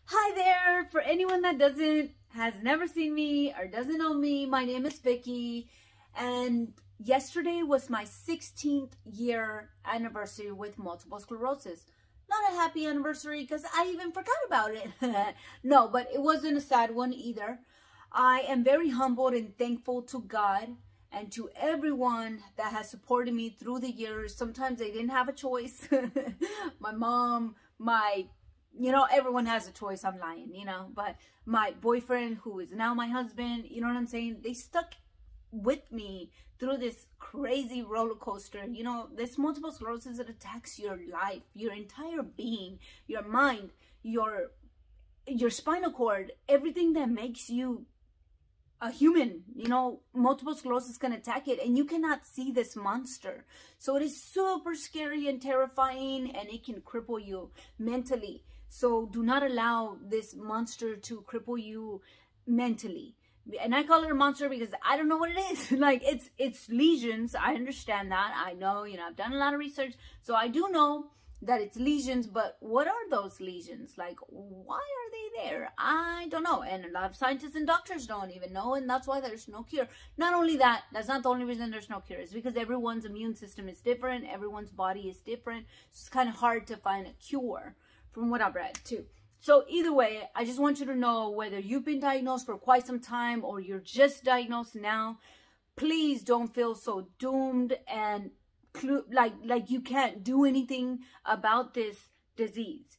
Hi there! For anyone that has never seen me or doesn't know me, my name is Vicky, and yesterday was my 16th year anniversary with multiple sclerosis. Not a happy anniversary because I even forgot about it. No, but it wasn't a sad one either. I am very humbled and thankful to God and to everyone that has supported me through the years. Sometimes they didn't have a choice. My mom, everyone has a choice. I'm lying, but my boyfriend, who is now my husband, you know what I'm saying? They stuck with me through this crazy roller coaster. This multiple sclerosis, it attacks your life, your entire being, your mind, your spinal cord, everything that makes you a human. Multiple sclerosis can attack it, and you cannot see this monster. So it is super scary and terrifying, and it can cripple you mentally. So do not allow this monster to cripple you mentally. And I call it a monster because I don't know what it is. Like, it's lesions. I understand that. I know, I've done a lot of research. So I do know that it's lesions, but what are those lesions? Like, why are they there? I don't know. And a lot of scientists and doctors don't even know, and that's why there's no cure. Not only that, that's not the only reason there's no cure. It's because everyone's immune system is different. Everyone's body is different. So it's kind of hard to find a cure, from what I've read too. So either way, I just want you to know, whether you've been diagnosed for quite some time or you're just diagnosed now, please don't feel so doomed and like you can't do anything about this disease.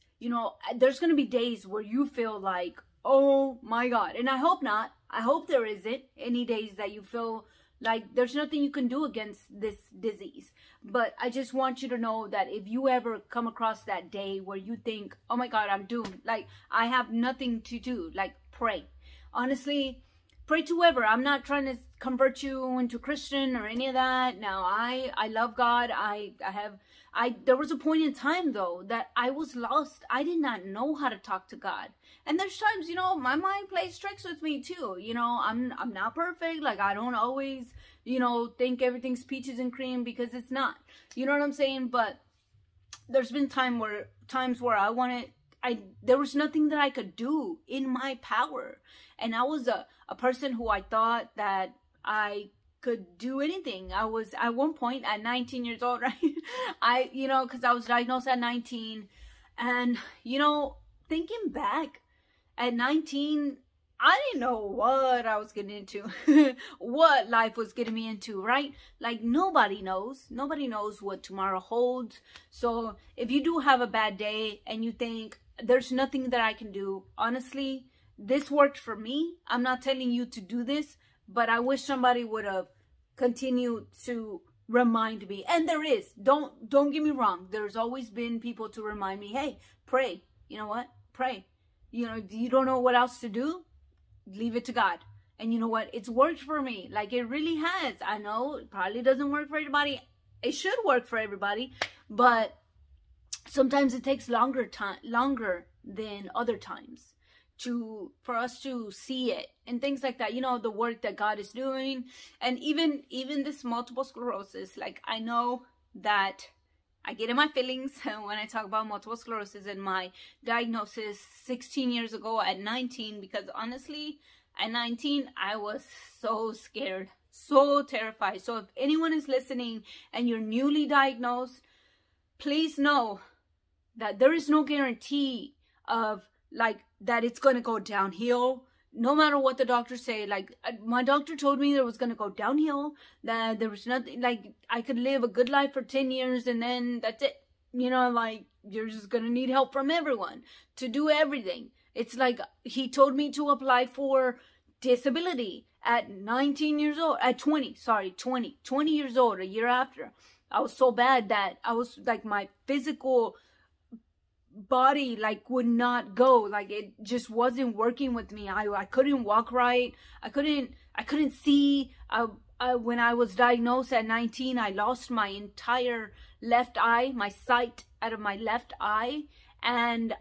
There's going to be days where you feel like, oh my God. And I hope not. I hope there isn't any days that you feel like there's nothing you can do against this disease. But I just want you to know that if you ever come across that day where you think, oh my God, I'm doomed, like I have nothing to do, like pray. Honestly, pray to whoever. I'm not trying to convert you into Christian or any of that. Now, I love God. There was a point in time though that I was lost. I did not know how to talk to God. And there's times, my mind plays tricks with me too. I'm not perfect. Like, I don't always, think everything's peaches and cream, because it's not. You know what I'm saying? But there's been times where there was nothing that I could do in my power. And I was a person who I thought that I could do anything. I was at one point at 19 years old, right? Because I was diagnosed at 19. And, thinking back at 19, I didn't know what I was getting into, what life was getting me into, right? Like, nobody knows. Nobody knows what tomorrow holds. So if you do have a bad day and you think there's nothing that I can do, honestly, this worked for me. I'm not telling you to do this, but I wish somebody would have continued to remind me. And there is. Don't get me wrong. There's always been people to remind me, hey, pray. You know what? Pray. You don't know what else to do? Leave it to God. And you know what? It's worked for me. Like, it really has. I know it probably doesn't work for everybody. It should work for everybody, but sometimes it takes longer than other times for us to see it and things like that. The work that God is doing. And even this multiple sclerosis, like, I know that I get in my feelings when I talk about multiple sclerosis and my diagnosis 16 years ago at 19, because honestly, at 19, I was so scared, so terrified. So if anyone is listening and you're newly diagnosed, please know that there is no guarantee of that it's going to go downhill. No matter what the doctors say. Like, my doctor told me it was going to go downhill, that there was nothing, like, I could live a good life for 10 years and then that's it. Like, you're just going to need help from everyone to do everything. It's like, he told me to apply for disability at 19 years old, at 20 years old, a year after. I was so bad that I was like, my physical body would not go, like, it just wasn't working with me. I couldn't walk right. I couldn't see. When I was diagnosed at 19, I lost my entire left eye, my sight out of my left eye, and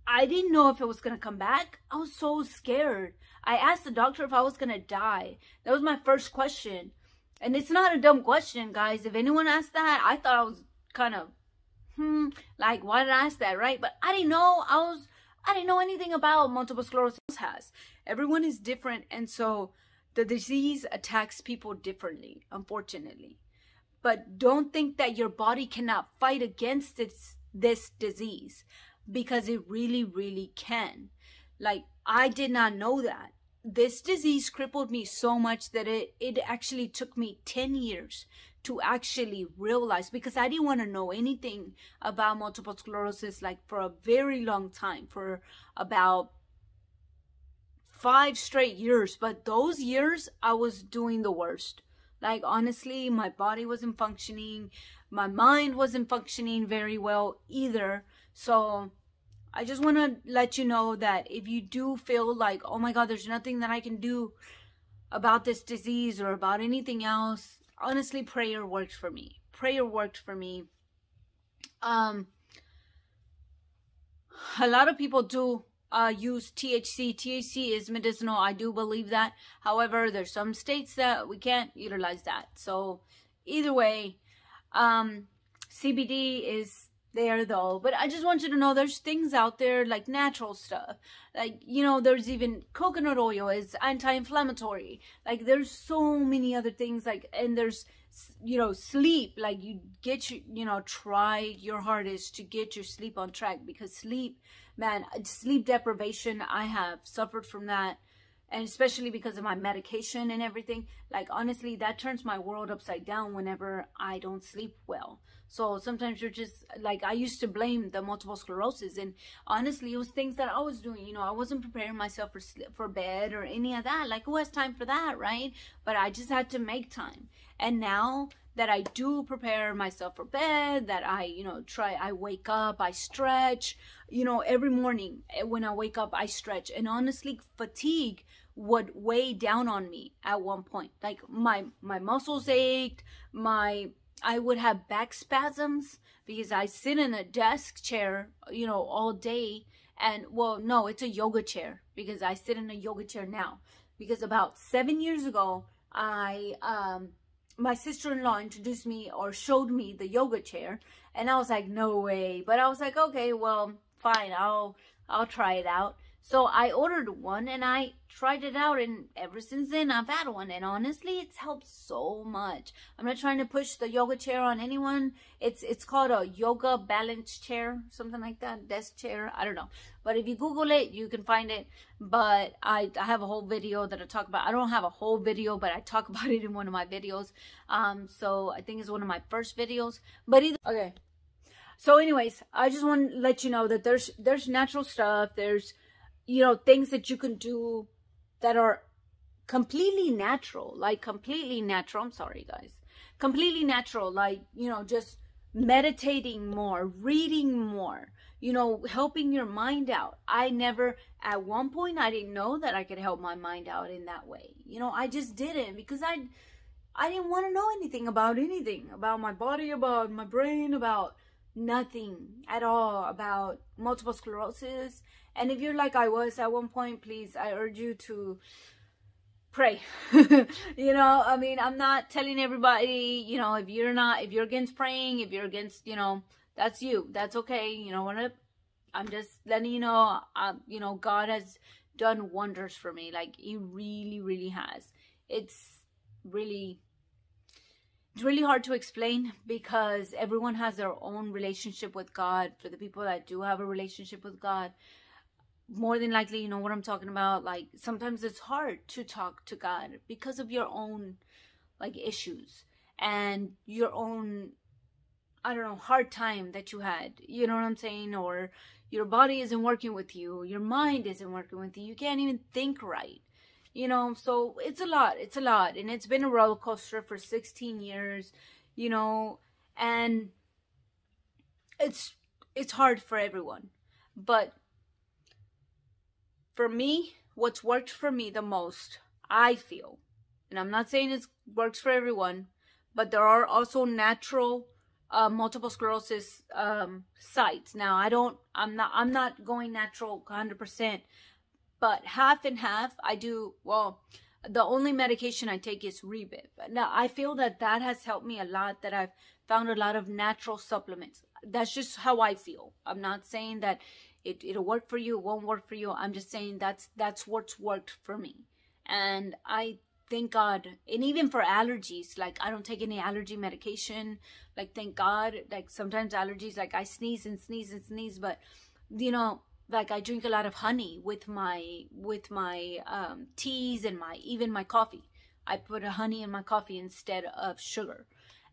I didn't know if it was gonna come back. I was so scared. I asked the doctor if I was gonna die. That was my first question. And it's not a dumb question, guys. If anyone asked that, I thought I was kind of like, why did I ask that, right? But I didn't know. I didn't know anything about multiple sclerosis has. Everyone is different, and so the disease attacks people differently, unfortunately. But don't think that your body cannot fight against this disease, because it really, really can. Like, I did not know that. This disease crippled me so much that it actually took me 10 years to actually realize, because I didn't want to know anything about multiple sclerosis like for a very long time, for about 5 straight years. But those years I was doing the worst. Like, honestly, my body wasn't functioning, my mind wasn't functioning very well either. So I just want to let you know that if you do feel like, oh my God, there's nothing that I can do about this disease or about anything else, honestly, prayer worked for me. Prayer worked for me. A lot of people do use THC. THC is medicinal. I do believe that. However, there's some states that we can't utilize that. So either way, CBD is there though. But I just want you to know there's things out there like natural stuff. Like, you know, there's even coconut oil is anti-inflammatory. Like, there's so many other things. Like, and there's, you know, sleep. Like, you get your, you know, try your hardest to get your sleep on track, because sleep, man, sleep deprivation, I have suffered from that. And especially because of my medication and everything. Like, honestly, that turns my world upside down whenever I don't sleep well. So sometimes you're just, like, I used to blame the multiple sclerosis. And honestly, it was things that I was doing. You know, I wasn't preparing myself for bed or any of that. Like, who has time for that, right? But I just had to make time. And now that I do prepare myself for bed, that I, you know, I wake up, I stretch, you know, every morning when I wake up, I stretch. And honestly, fatigue would weigh down on me at one point. Like, my muscles ached, I would have back spasms because I sit in a desk chair, you know, all day. And, well, no, it's a yoga chair, because I sit in a yoga chair now. Because about 7 years ago, my sister-in-law introduced me or showed me the yoga chair, and I was like, no way. But I was like, okay, well, fine, I'll try it out. So I ordered one and I tried it out, and ever since then I've had one, and honestly, it's helped so much. I'm not trying to push the yoga chair on anyone. It's called a yoga balance chair, something like that, desk chair, I don't know. But if you Google it, you can find it. But I have a whole video that I talk about. I don't have a whole video, but I talk about it in one of my videos. So I think it's one of my first videos. But either, okay. So anyways, I just want to let you know that there's natural stuff. There's, you know, things that you can do that are completely natural, like completely natural. I'm sorry, guys. Completely natural, like, you know, just meditating more, reading more, you know, helping your mind out. At one point, I didn't know that I could help my mind out in that way. You know, I just didn't, because I didn't want to know anything, about my body, about my brain, about nothing at all about multiple sclerosis. And if you're like I was at one point, please, I urge you to pray. You know, I mean, I'm not telling everybody, you know, if you're against praying, if you're against, you know, that's you, that's okay. You know what, I'm just letting you know, God has done wonders for me. Like, he really, really has. It's really hard to explain, because everyone has their own relationship with God. For the people that do have a relationship with God, more than likely, you know what I'm talking about. Like, sometimes it's hard to talk to God because of your own, like, issues and your own, I don't know, hard time that you had. You know what I'm saying? Or your body isn't working with you. Your mind isn't working with you. You can't even think right. You know, so it's a lot. It's a lot. And it's been a roller coaster for 16 years, you know, and it's hard for everyone. But for me, what's worked for me the most, I feel, and I'm not saying it works for everyone, but there are also natural multiple sclerosis sites. Now, I'm not going natural 100%. But half and half, I do, well, the only medication I take is Rebib. Now, I feel that has helped me a lot, that I've found a lot of natural supplements. That's just how I feel. I'm not saying that, It'll work for you, it won't work for you. I'm just saying that's what's worked for me. And I thank God. And even for allergies, like I don't take any allergy medication. Like, thank God. Like, sometimes allergies, like I sneeze and sneeze and sneeze, but you know, like I drink a lot of honey with my teas and even my coffee. I put a honey in my coffee instead of sugar.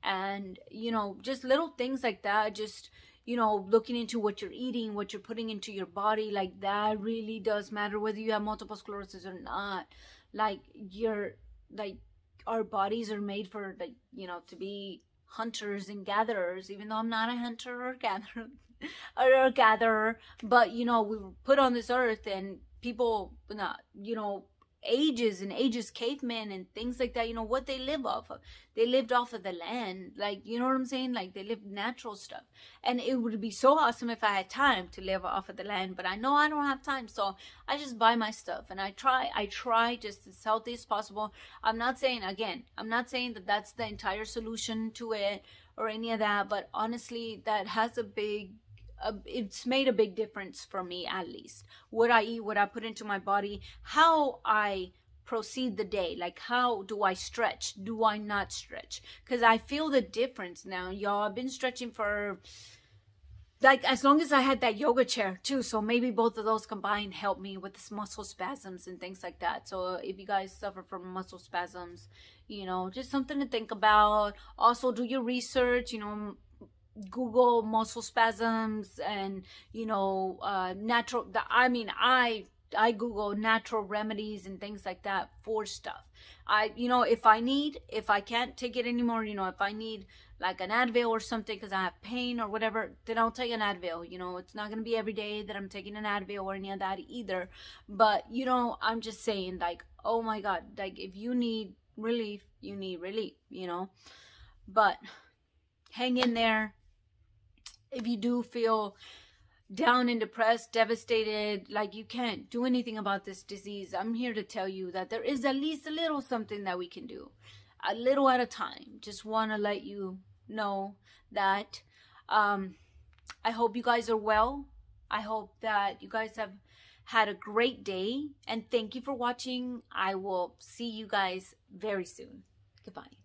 And you know, just little things like that. Just, you know, looking into what you're eating, what you're putting into your body, like that really does matter, whether you have multiple sclerosis or not. Like, our bodies are made for, like, you know, to be hunters and gatherers, even though I'm not a hunter or gatherer or a gatherer. But you know, we were put on this earth, and people, you know, ages and ages, cavemen and things like that, you know, what they live off of. They lived off of the land, like, you know what I'm saying? Like, they lived natural stuff. And it would be so awesome if I had time to live off of the land, but I know I don't have time, so I just buy my stuff, and I try just as healthy as possible. I'm not saying, again, I'm not saying that that's the entire solution to it or any of that, but honestly, that has it's made a big difference for me, at least. What I eat, what I put into my body, how I proceed the day, like how do I stretch, do I not stretch? Because I feel the difference now, y'all. I've been stretching for, like, as long as I had that yoga chair too, so maybe both of those combined help me with this muscle spasms and things like that. So if you guys suffer from muscle spasms, you know, just something to think about. Also, do your research, you know, Google muscle spasms, and you know, natural, I Google natural remedies and things like that for stuff. You know, if I can't take it anymore, you know, if I need like an Advil or something because I have pain or whatever, then I'll take an Advil. You know, it's not going to be every day that I'm taking an Advil or any of that either. But, you know, I'm just saying, like, oh my God, like, if you need relief, you need relief, you know. But hang in there. If you do feel down and depressed, devastated, like you can't do anything about this disease, I'm here to tell you that there is at least a little something that we can do, a little at a time. Just want to let you know that. I hope you guys are well. I hope that you guys have had a great day, and thank you for watching. I will see you guys very soon. Goodbye.